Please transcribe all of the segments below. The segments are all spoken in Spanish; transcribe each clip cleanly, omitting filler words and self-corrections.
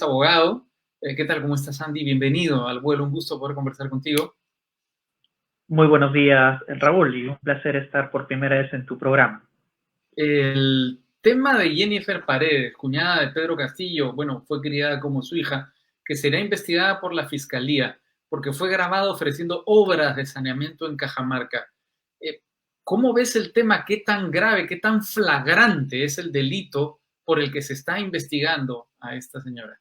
Abogado. ¿Qué tal? ¿Cómo estás, Andy? Bienvenido al vuelo. Un gusto poder conversar contigo. Muy buenos días, Raúl, y un placer estar por primera vez en tu programa. El tema de Jennifer Paredes, cuñada de Pedro Castillo, bueno, fue criada como su hija, que será investigada por la Fiscalía porque fue grabada ofreciendo obras de saneamiento en Cajamarca. Eh, ¿Cómo ves el tema? ¿Qué tan grave, qué tan flagrante es el delito por el que se está investigando a esta señorita?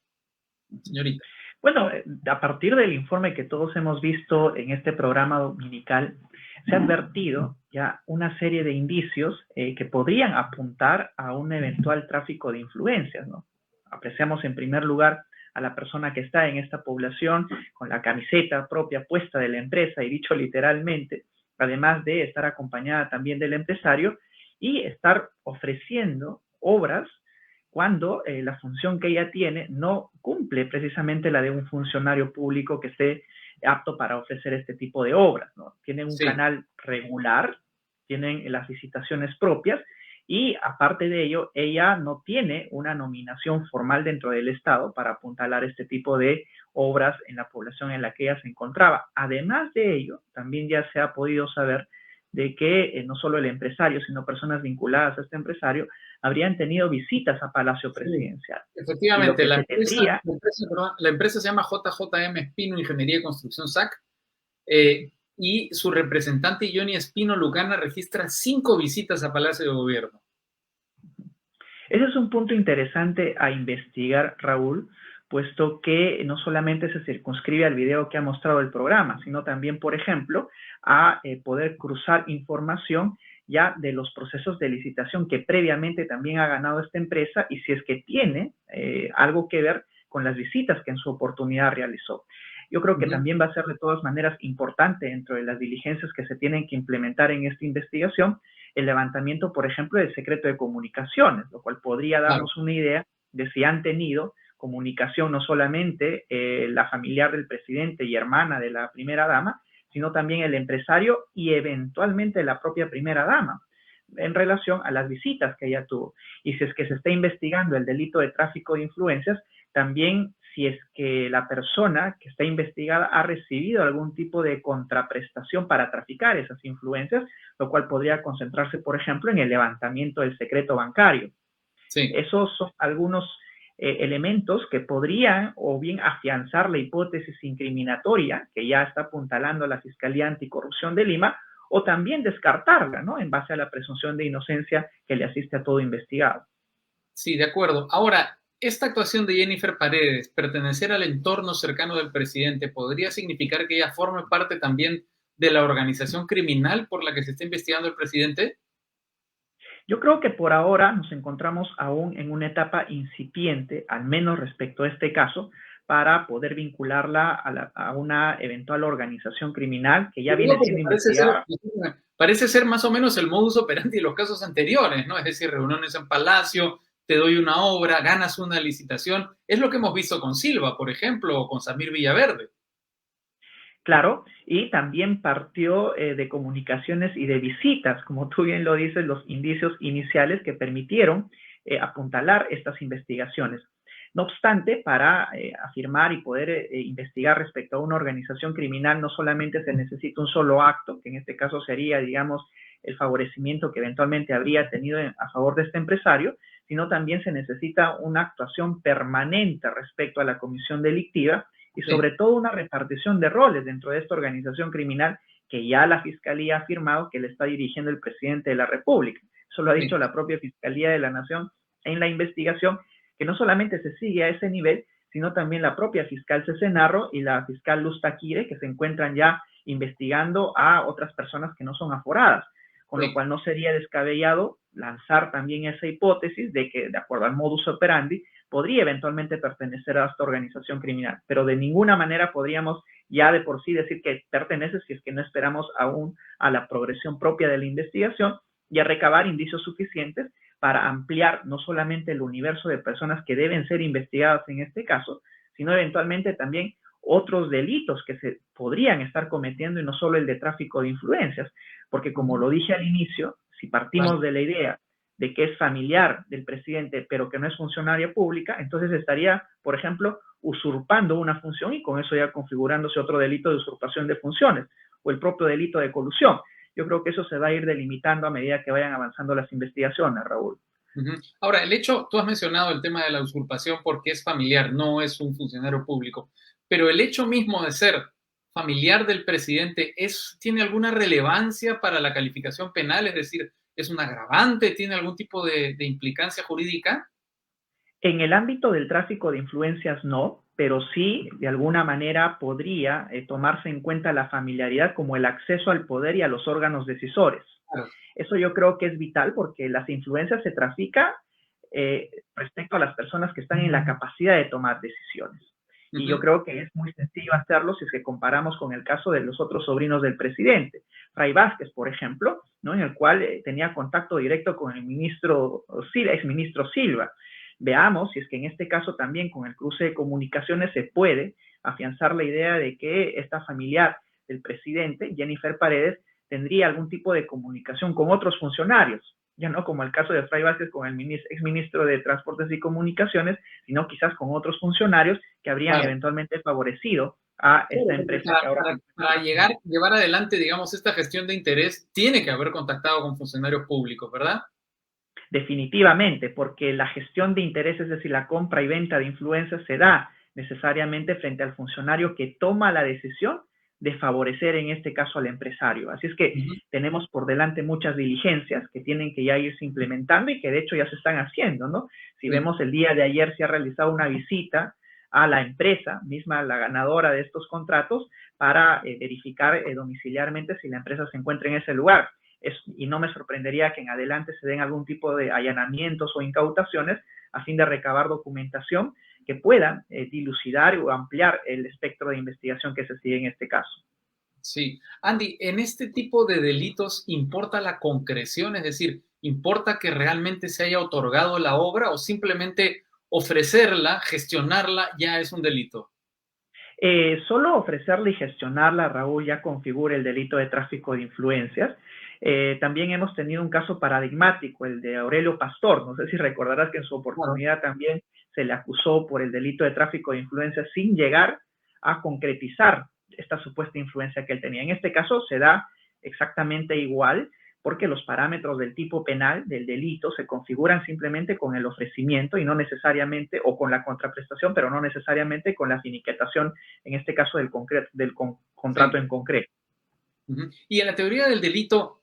Bueno, a partir del informe que todos hemos visto en este programa dominical, se ha advertido ya una serie de indicios que podrían apuntar a un eventual tráfico de influencias, ¿no? Apreciamos en primer lugar a la persona que está en esta población con la camiseta propia puesta de la empresa y dicho literalmente, además de estar acompañada también del empresario y estar ofreciendo obras cuando la función que ella tiene no cumple precisamente la de un funcionario público que esté apto para ofrecer este tipo de obras, ¿no? Tienen un Sí. canal regular, tienen las licitaciones propias y aparte de ello, ella no tiene una nominación formal dentro del Estado para apuntalar este tipo de obras en la población en la que ella se encontraba. Además de ello, también ya se ha podido saber de que no solo el empresario, sino personas vinculadas a este empresario habrían tenido visitas a Palacio Sí, Presidencial. Y lo efectivamente, que se tendría, la empresa se llama JJM Espino Ingeniería y Construcción SAC, y su representante Johnny Espino Lucana registra 5 visitas a Palacio de Gobierno. ese es un punto interesante a investigar, Raúl, puesto que no solamente se circunscribe al video que ha mostrado el programa, sino también, por ejemplo, a poder cruzar información ya de los procesos de licitación que previamente también ha ganado esta empresa y si es que tiene algo que ver con las visitas que en su oportunidad realizó. Yo creo que Ujú. también va a ser de todas maneras importante dentro de las diligencias que se tienen que implementar en esta investigación el levantamiento, por ejemplo, del secreto de comunicaciones, lo cual podría Claro. darnos una idea de si han tenido comunicación no solamente la familiar del presidente y hermana de la primera dama, sino también el empresario y eventualmente la propia primera dama en relación a las visitas que ella tuvo. Y si es que se está investigando el delito de tráfico de influencias, también si es que la persona que está investigada ha recibido algún tipo de contraprestación para traficar esas influencias, lo cual podría concentrarse, por ejemplo, en el levantamiento del secreto bancario. Sí. Esos son algunos elementos que podrían o bien afianzar la hipótesis incriminatoria que ya está apuntalando la Fiscalía Anticorrupción de Lima o también descartarla, ¿no? En base a la presunción de inocencia que le asiste a todo investigado. Sí, de acuerdo. Ahora, esta actuación de Jennifer Paredes, pertenecer al entorno cercano del presidente, ¿podría significar que ella forme parte también de la organización criminal por la que se está investigando el presidente? Yo creo que por ahora nos encontramos aún en una etapa incipiente, al menos respecto a este caso, para poder vincularla a una eventual organización criminal que ya Lo digo viene porque siendo investigada. parece ser más o menos el modus operandi de los casos anteriores, ¿no? Es decir, reuniones en Palacio, te doy una obra, ganas una licitación. Es lo que hemos visto con Silva, por ejemplo, o con Samir Villaverde. Claro, y también partió de comunicaciones y de visitas, como tú bien lo dices, los indicios iniciales que permitieron apuntalar estas investigaciones. No obstante, para afirmar y poder investigar respecto a una organización criminal, no solamente se necesita un solo acto, que en este caso sería, digamos, el favorecimiento que eventualmente habría tenido a favor de este empresario, sino también se necesita una actuación permanente respecto a la comisión delictiva y Sí, sobre todo una repartición de roles dentro de esta organización criminal que ya la Fiscalía ha afirmado que le está dirigiendo el presidente de la República. Eso lo ha sí. dicho la propia Fiscalía de la Nación en la investigación, que no solamente se sigue a ese nivel, sino también la propia fiscal Cesenarro y la fiscal Luz Taquire, que se encuentran ya investigando a otras personas que no son aforadas, con lo Sí. cual no sería descabellado lanzar también esa hipótesis de que, de acuerdo al modus operandi, podría eventualmente pertenecer a esta organización criminal, pero de ninguna manera podríamos ya de por sí decir que pertenece si es que no esperamos aún a la progresión propia de la investigación y a recabar indicios suficientes para ampliar no solamente el universo de personas que deben ser investigadas en este caso, sino eventualmente también otros delitos que se podrían estar cometiendo y no solo el de tráfico de influencias, porque como Ujú. lo dije al inicio, si Vale. partimos de la idea de que es familiar del presidente, pero que no es funcionaria pública, entonces estaría, por ejemplo, usurpando una función y con eso ya configurándose otro delito de usurpación de funciones o el propio delito de colusión. Yo creo que eso se va a ir delimitando a medida que vayan avanzando las investigaciones, Raúl. Ahora, el hecho, tú has mencionado el tema de la usurpación porque es familiar, no es un funcionario público, pero el hecho mismo de ser familiar del presidente ¿tiene alguna relevancia para la calificación penal? Es decir, ¿es un agravante? ¿Tiene algún tipo de implicancia jurídica? En el ámbito del tráfico de influencias no, pero sí de alguna manera podría tomarse en cuenta la familiaridad como el acceso al poder y a los órganos decisores. Claro. Eso yo creo que es vital porque las influencias se trafican respecto a las personas que están en la capacidad de tomar decisiones. Y yo creo que es muy sencillo hacerlo si es que comparamos con el caso de los otros sobrinos del presidente. Fray Vázquez, por ejemplo, ¿no? En el cual tenía contacto directo con el exministro Silva. Veamos si es que en este caso también con el cruce de comunicaciones se puede afianzar la idea de que esta familiar del presidente, Jennifer Paredes, tendría algún tipo de comunicación con otros funcionarios, ya no como el caso de Fray Vázquez con el exministro de Transportes y Comunicaciones, sino quizás con otros funcionarios que habrían eventualmente favorecido a esta empresa. Para llevar adelante, digamos, esta gestión de interés, tiene que haber contactado con funcionarios públicos, ¿verdad? Definitivamente, porque la gestión de intereses, es decir, la compra y venta de influencias se da necesariamente frente al funcionario que toma la decisión de favorecer en este caso al empresario. Así es que tenemos por delante muchas diligencias que tienen que ya irse implementando y que de hecho ya se están haciendo, ¿no? Si vemos el día de ayer se ha realizado una visita a la empresa misma, la ganadora de estos contratos, para verificar domiciliarmente si la empresa se encuentra en ese lugar. Y no me sorprendería que en adelante se den algún tipo de allanamientos o incautaciones a fin de recabar documentación que puedan dilucidar o ampliar el espectro de investigación que se sigue en este caso. Sí. Andy, en este tipo de delitos importa la concreción, es decir, ¿importa que realmente se haya otorgado la obra o simplemente ofrecerla, gestionarla, ya es un delito? Solo ofrecerla y gestionarla, Raúl, ya configura el delito de tráfico de influencias. También hemos tenido un caso paradigmático, el de Aurelio Pastor. No sé si recordarás que en su oportunidad también se le acusó por el delito de tráfico de influencias sin llegar a concretizar esta supuesta influencia que él tenía. En este caso se da exactamente igual porque los parámetros del tipo penal del delito se configuran simplemente con el ofrecimiento y no necesariamente, o con la contraprestación, pero no necesariamente con la finiquitación, en este caso del contrato en concreto. Y en la teoría del delito,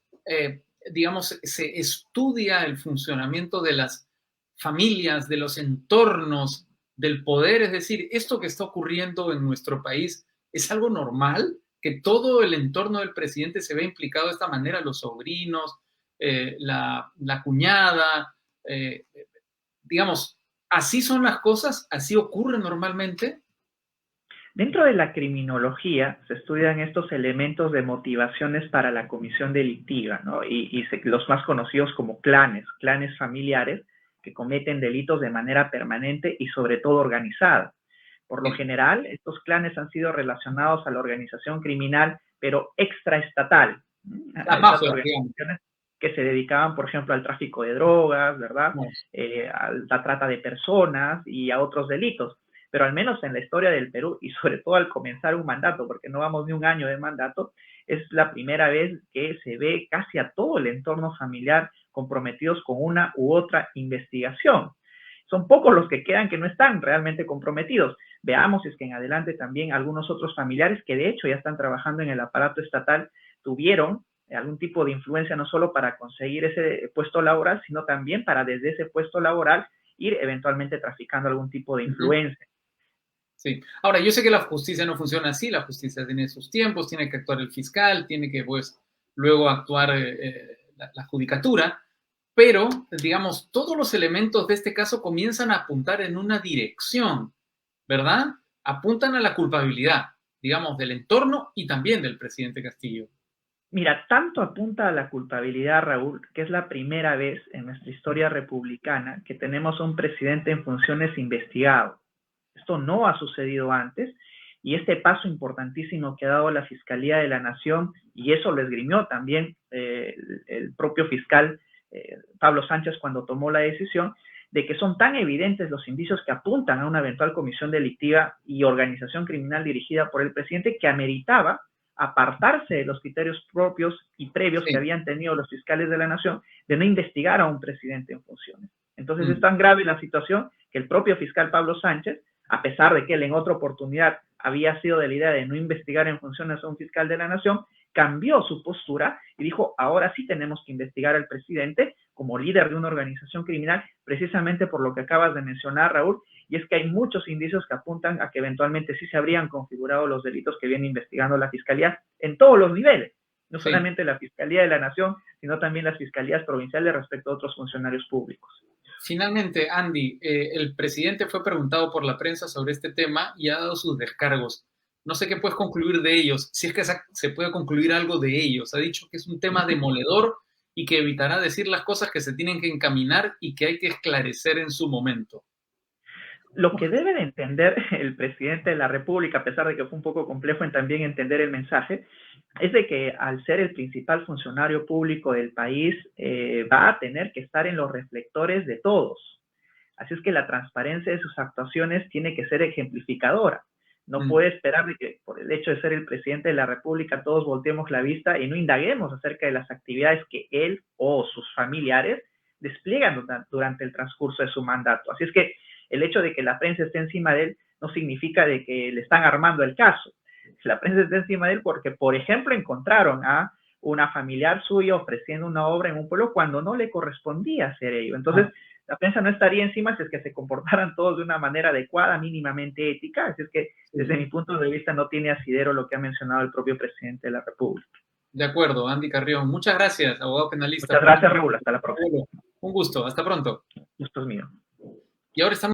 digamos, se estudia el funcionamiento de las familias, de los entornos, del poder, es decir, esto que está ocurriendo en nuestro país, ¿es algo normal? Que todo el entorno del presidente se ve implicado de esta manera, los sobrinos, la cuñada, digamos, ¿así son las cosas? ¿Así ocurre normalmente? Dentro de la criminología se estudian estos elementos de motivaciones para la comisión delictiva, ¿no? Los más conocidos como clanes familiares que cometen delitos de manera permanente y sobre todo organizada. Por lo general, estos clanes han sido relacionados a la organización criminal, pero extraestatal. Las mafias, organizaciones que se dedicaban, por ejemplo, al tráfico de drogas, ¿verdad? A la trata de personas y a otros delitos. Pero al menos en la historia del Perú, y sobre todo al comenzar un mandato, porque no vamos ni un año de mandato, es la primera vez que se ve casi a todo el entorno familiar comprometidos con una u otra investigación. Son pocos los que quedan que no están realmente comprometidos. Veamos si es que en adelante también algunos otros familiares que de hecho ya están trabajando en el aparato estatal tuvieron algún tipo de influencia no solo para conseguir ese puesto laboral, sino también para desde ese puesto laboral ir eventualmente traficando algún tipo de influencia. Sí. Ahora, yo sé que la justicia no funciona así, la justicia tiene sus tiempos, tiene que actuar el fiscal, tiene que, pues, luego actuar la judicatura, pero, digamos, todos los elementos de este caso comienzan a apuntar en una dirección, ¿verdad? Apuntan a la culpabilidad, digamos, del entorno y también del presidente Castillo. Mira, tanto apunta a la culpabilidad, Raúl, que es la primera vez en nuestra historia republicana que tenemos a un presidente en funciones investigado. Esto no ha sucedido antes y este paso importantísimo que ha dado la Fiscalía de la Nación, y eso lo esgrimió también el propio fiscal Pablo Sánchez cuando tomó la decisión, de que son tan evidentes los indicios que apuntan a una eventual comisión delictiva y organización criminal dirigida por el presidente que ameritaba apartarse de los criterios propios y previos que habían tenido los fiscales de la nación de no investigar a un presidente en funciones. Entonces es tan grave la situación que el propio fiscal Pablo Sánchez, a pesar de que él en otra oportunidad había sido de la idea de no investigar en funciones a un fiscal de la nación, cambió su postura y dijo, ahora sí tenemos que investigar al presidente como líder de una organización criminal, precisamente por lo que acabas de mencionar, Raúl, y es que hay muchos indicios que apuntan a que eventualmente sí se habrían configurado los delitos que viene investigando la Fiscalía en todos los niveles, no solamente la Fiscalía de la Nación, sino también las Fiscalías provinciales respecto a otros funcionarios públicos. Finalmente, Andy, el presidente fue preguntado por la prensa sobre este tema y ha dado sus descargos. No sé qué puedes concluir de ellos, si es que se puede concluir algo de ellos. Ha dicho que es un tema demoledor y que evitará decir las cosas que se tienen que encaminar y que hay que esclarecer en su momento. Lo que debe de entender el presidente de la República, a pesar de que fue un poco complejo en también entender el mensaje, es de que al ser el principal funcionario público del país, va a tener que estar en los reflectores de todos. Así es que la transparencia de sus actuaciones tiene que ser ejemplificadora. No puede esperar de que por el hecho de ser el presidente de la República todos volteemos la vista y no indaguemos acerca de las actividades que él o sus familiares despliegan durante el transcurso de su mandato. Así es que el hecho de que la prensa esté encima de él no significa de que le están armando el caso. La prensa está encima de él porque, por ejemplo, encontraron a una familiar suya ofreciendo una obra en un pueblo cuando no le correspondía hacer ello. Entonces, la prensa no estaría encima si es que se comportaran todos de una manera adecuada, mínimamente ética. Así es que, desde mi punto de vista, no tiene asidero lo que ha mencionado el propio presidente de la República. De acuerdo, Andy Carrión. Muchas gracias, abogado penalista. Muchas gracias, Raúl. Hasta la próxima. Un gusto. Hasta pronto. Gusto es mío. Y ahora estamos